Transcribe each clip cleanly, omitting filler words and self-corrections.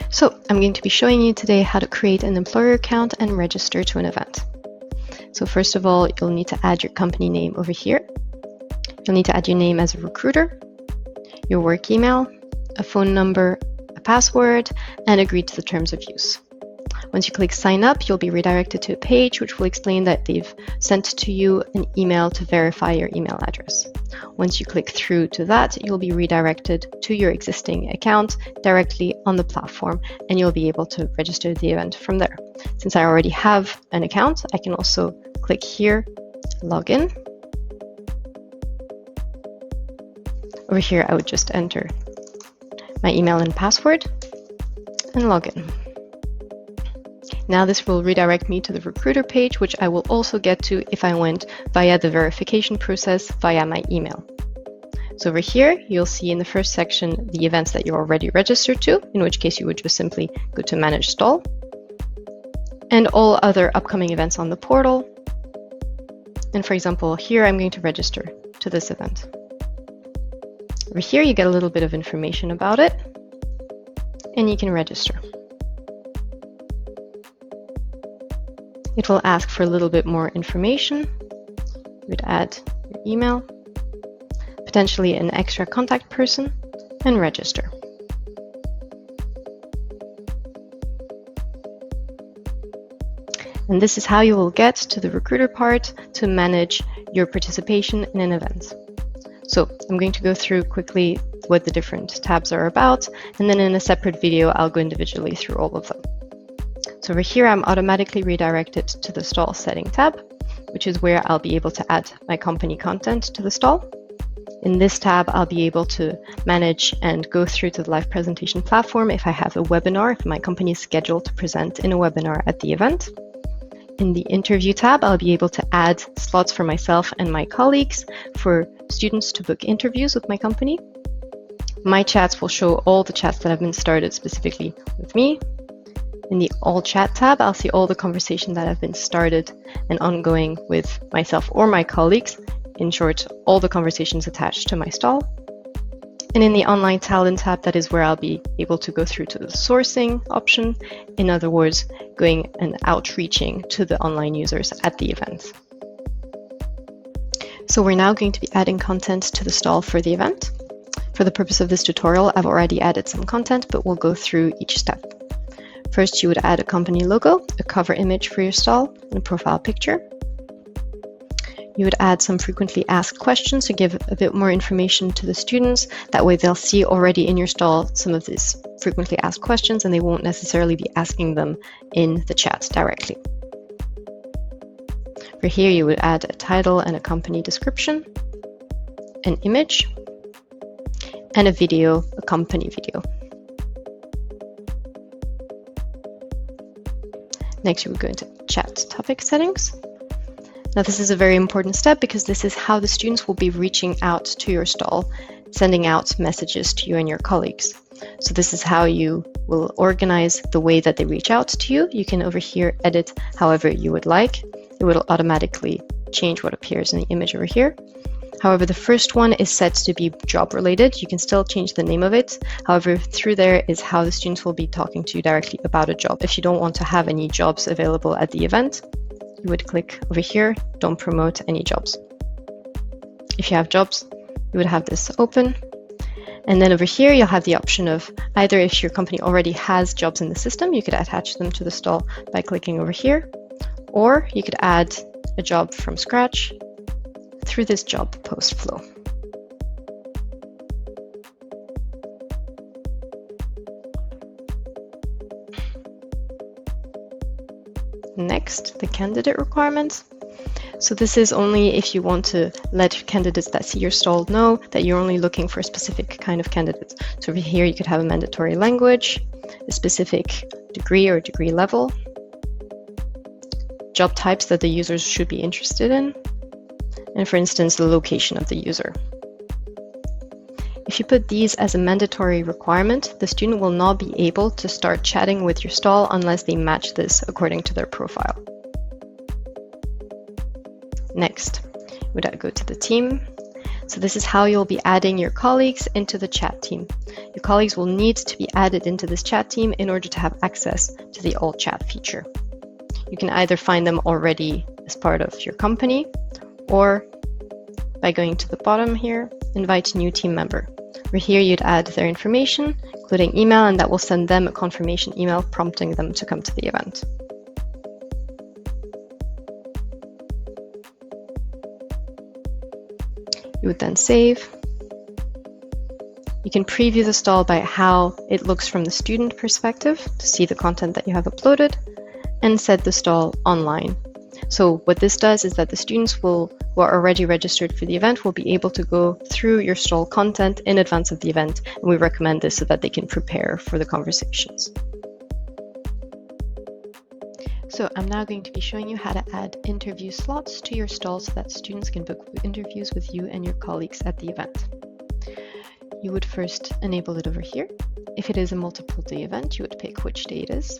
So I'm going to be showing you today how to create an employer account and register to an event. So first of all, you'll need to add your company name over here. You'll need to add your name as a recruiter, your work email, a phone number, a password, and agree to the terms of use. Once you click sign up, you'll be redirected to a page which will explain that they've sent to you an email to verify your email address. Once you click through to that, you'll be redirected to your existing account directly on the platform, and you'll be able to register the event from there. Since I already have an account, I can also click here, log in. Over here, I would just enter my email and password and log in. Now this will redirect me to the recruiter page, which I will also get to if I went via the verification process via my email. So over here, you'll see in the first section the events that you're already registered to, in which case you would just simply go to Manage Stall, and all other upcoming events on the portal. And for example, here I'm going to register to this event. Over here, you get a little bit of information about it, and you can register. It will ask for a little bit more information. You would add your email, potentially an extra contact person, and register. And this is how you will get to the recruiter part to manage your participation in an event. So I'm going to go through quickly what the different tabs are about, and then in a separate video, I'll go individually through all of them. So over here, I'm automatically redirected to the stall setting tab, which is where I'll be able to add my company content to the stall. In this tab, I'll be able to manage and go through to the live presentation platform if I have a webinar, if my company is scheduled to present in a webinar at the event. In the interview tab, I'll be able to add slots for myself and my colleagues for students to book interviews with my company. My chats will show all the chats that have been started specifically with me. In the All Chat tab, I'll see all the conversations that have been started and ongoing with myself or my colleagues. In short, all the conversations attached to my stall. And in the Online Talent tab, that is where I'll be able to go through to the sourcing option. In other words, going and outreaching to the online users at the event. So we're now going to be adding content to the stall for the event. For the purpose of this tutorial, I've already added some content, but we'll go through each step. First, you would add a company logo, a cover image for your stall, and a profile picture. You would add some frequently asked questions to give a bit more information to the students. That way they'll see already in your stall some of these frequently asked questions, and they won't necessarily be asking them in the chat directly. For here, you would add a title and a company description, an image, and a video, a company video. Next, you would go into chat topic settings. Now, this is a very important step because this is how the students will be reaching out to your stall, sending out messages to you and your colleagues. So this is how you will organize the way that they reach out to you. You can over here edit however you would like. It will automatically change what appears in the image over here. However, the first one is set to be job related. You can still change the name of it. However, through there is how the students will be talking to you directly about a job. If you don't want to have any jobs available at the event, you would click over here, don't promote any jobs. If you have jobs, you would have this open. And then over here, you'll have the option of either if your company already has jobs in the system, you could attach them to the stall by clicking over here, or you could add a job from scratch through this job post flow. Next, the candidate requirements. So this is only if you want to let candidates that see your stall know that you're only looking for a specific kind of candidates. So over here, you could have a mandatory language, a specific degree or degree level, job types that the users should be interested in, and for instance, the location of the user. If you put these as a mandatory requirement, the student will not be able to start chatting with your stall unless they match this according to their profile. Next, we would go to the team. So this is how you'll be adding your colleagues into the chat team. Your colleagues will need to be added into this chat team in order to have access to the all chat feature. You can either find them already as part of your company, or by going to the bottom here, invite new team member. Where here you'd add their information, including email, and that will send them a confirmation email prompting them to come to the event. You would then save. You can preview the stall by how it looks from the student perspective to see the content that you have uploaded, and set the stall online. So what this does is that the students who are already registered for the event will be able to go through your stall content in advance of the event, and we recommend this so that they can prepare for the conversations. So I'm now going to be showing you how to add interview slots to your stall so that students can book interviews with you and your colleagues at the event. You would first enable it over here. If it is a multiple day event, you would pick which day it is.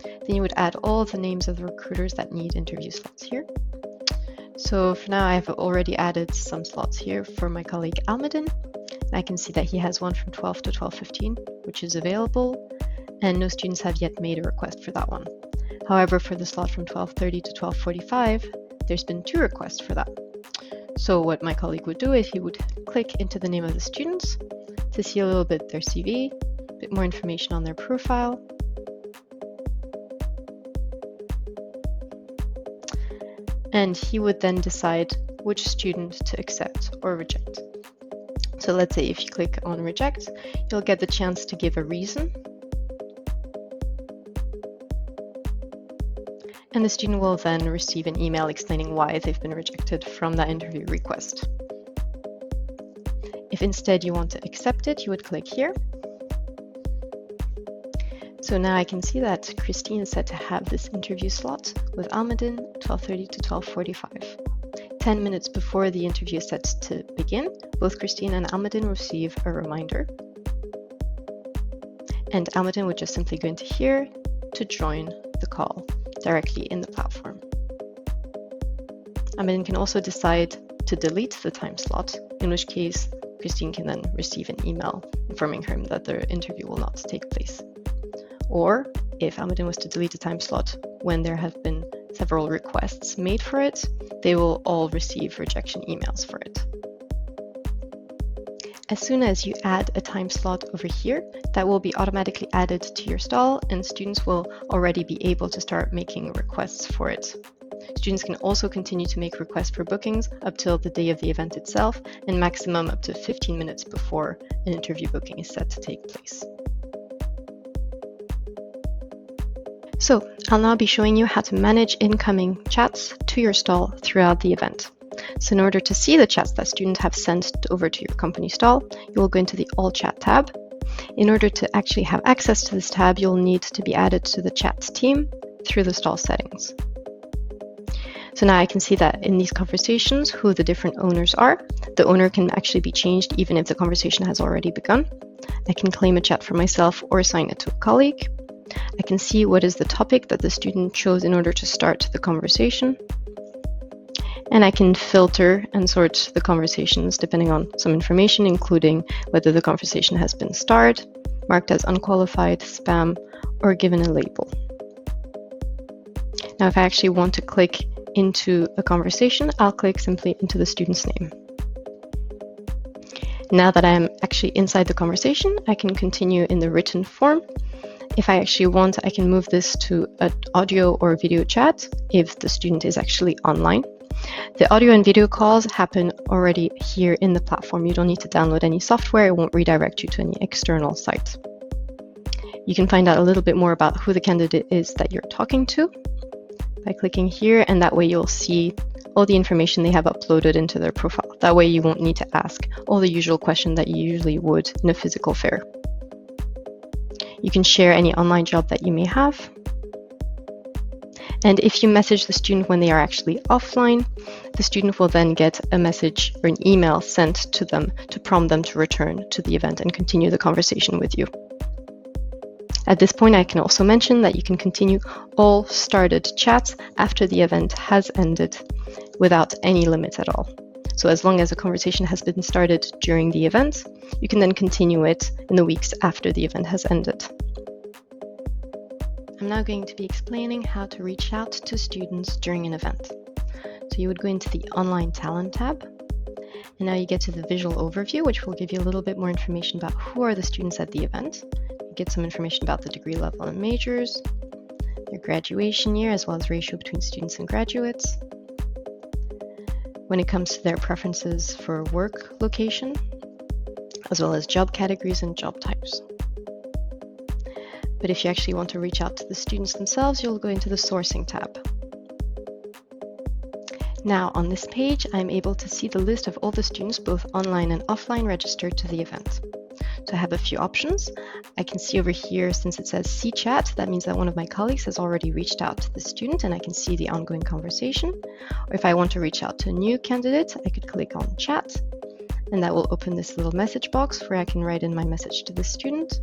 Then you would add all of the names of the recruiters that need interview slots here. So for now, I've already added some slots here for my colleague Almedin. I can see that he has one from 12 to 12:15, which is available, and no students have yet made a request for that one. However, for the slot from 12:30 to 12:45, there's been 2 requests for that. So what my colleague would do is he would click into the name of the students to see a little bit their CV, a bit more information on their profile, and he would then decide which student to accept or reject. So let's say if you click on reject, you'll get the chance to give a reason. And the student will then receive an email explaining why they've been rejected from that interview request. If instead you want to accept it, you would click here. So now I can see that Christine is set to have this interview slot with Almedin 12:30 to 12:45. 10 minutes before the interview is set to begin, both Christine and Almedin receive a reminder. And Almedin would just simply go into here to join the call directly in the platform. Almedin can also decide to delete the time slot, in which case Christine can then receive an email informing her that the interview will not take place. Or if Almedin was to delete a time slot when there have been several requests made for it, they will all receive rejection emails for it. As soon as you add a time slot over here, that will be automatically added to your stall, and students will already be able to start making requests for it. Students can also continue to make requests for bookings up till the day of the event itself, and maximum up to 15 minutes before an interview booking is set to take place. So I'll now be showing you how to manage incoming chats to your stall throughout the event. So in order to see the chats that students have sent over to your company stall, you will go into the All Chat tab. In order to actually have access to this tab, you'll need to be added to the chat team through the stall settings. So now I can see that in these conversations, who the different owners are. The owner can actually be changed even if the conversation has already begun. I can claim a chat for myself or assign it to a colleague. I can see what is the topic that the student chose in order to start the conversation. And I can filter and sort the conversations depending on some information, including whether the conversation has been starred, marked as unqualified, spam, or given a label. Now, if I actually want to click into a conversation, I'll click simply into the student's name. Now that I'm actually inside the conversation, I can continue in the written form. If I actually want, I can move this to an audio or video chat if the student is actually online. The audio and video calls happen already here in the platform. You don't need to download any software. It won't redirect you to any external site. You can find out a little bit more about who the candidate is that you're talking to by clicking here, and that way you'll see all the information they have uploaded into their profile. That way you won't need to ask all the usual questions that you usually would in a physical fair. You can share any online job that you may have. And if you message the student when they are actually offline, the student will then get a message or an email sent to them to prompt them to return to the event and continue the conversation with you. At this point, I can also mention that you can continue all started chats after the event has ended without any limits at all. So as long as a conversation has been started during the event, you can then continue it in the weeks after the event has ended. I'm now going to be explaining how to reach out to students during an event. So you would go into the Online Talent tab, and now you get to the visual overview, which will give you a little bit more information about who are the students at the event. You get some information about the degree level and majors, their graduation year, as well as ratio between students and graduates. When it comes to their preferences for work location, as well as job categories and job types. But if you actually want to reach out to the students themselves, you'll go into the Sourcing tab. Now, on this page, I'm able to see the list of all the students, both online and offline, registered to the event. So I have a few options. I can see over here, since it says See Chat, that means that one of my colleagues has already reached out to the student, and I can see the ongoing conversation. Or if I want to reach out to a new candidate, I could click on Chat, and that will open this little message box where I can write in my message to the student.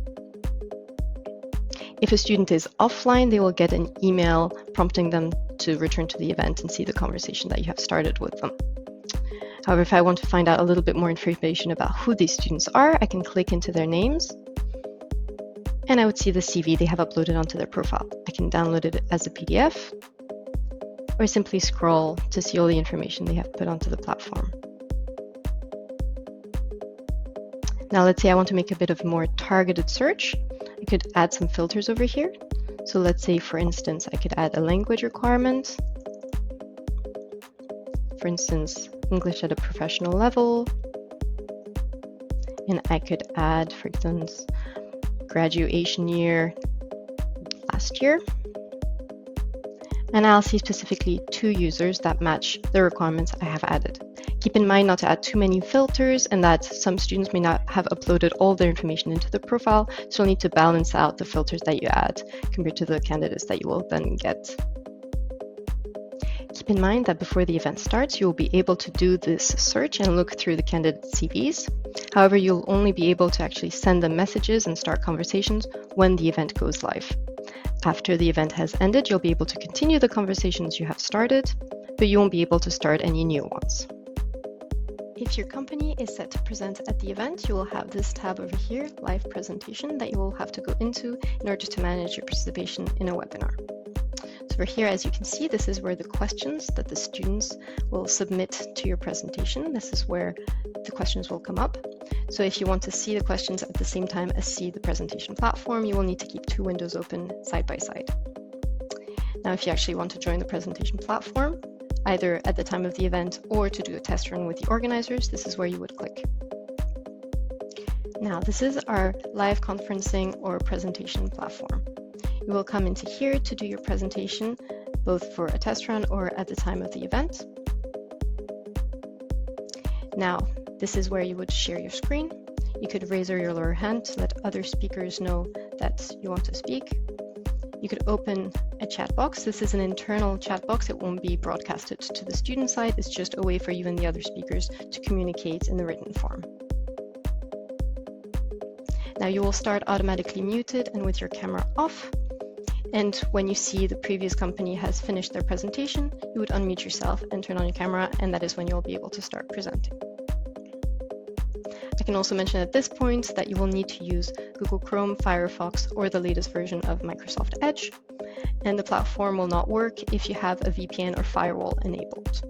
If a student is offline, they will get an email prompting them to return to the event and see the conversation that you have started with them. However, if I want to find out a little bit more information about who these students are, I can click into their names, and I would see the CV they have uploaded onto their profile. I can download it as a PDF, or simply scroll to see all the information they have put onto the platform. Now, let's say I want to make a bit of a more targeted search. I could add some filters over here. So let's say, for instance, I could add a language requirement. For instance, English at a professional level. And I could add, for instance, graduation year last year. And I'll see specifically 2 users that match the requirements I have added. Keep in mind not to add too many filters, and that some students may not have uploaded all their information into the profile, so you'll need to balance out the filters that you add compared to the candidates that you will then get. Keep in mind that before the event starts, you will be able to do this search and look through the candidate CVs. However, you'll only be able to actually send them messages and start conversations when the event goes live. After the event has ended, you'll be able to continue the conversations you have started, but you won't be able to start any new ones. If your company is set to present at the event, you will have this tab over here, Live Presentation, that you will have to go into in order to manage your participation in a webinar. So over here, as you can see, this is where the questions that the students will submit to your presentation. This is where the questions will come up. So if you want to see the questions at the same time as see the presentation platform, you will need to keep 2 windows open side by side. Now, if you actually want to join the presentation platform, either at the time of the event or to do a test run with the organizers, this is where you would click. Now, this is our live conferencing or presentation platform. You will come into here to do your presentation, both for a test run or at the time of the event. Now, this is where you would share your screen. You could raise your lower hand to let other speakers know that you want to speak. You could open a chat box. This is an internal chat box. It won't be broadcasted to the student side. It's just a way for you and the other speakers to communicate in the written form. Now you will start automatically muted and with your camera off. And when you see the previous company has finished their presentation, you would unmute yourself and turn on your camera, and that is when you'll be able to start presenting. I can also mention at this point that you will need to use Google Chrome, Firefox, or the latest version of Microsoft Edge, and the platform will not work if you have a VPN or firewall enabled.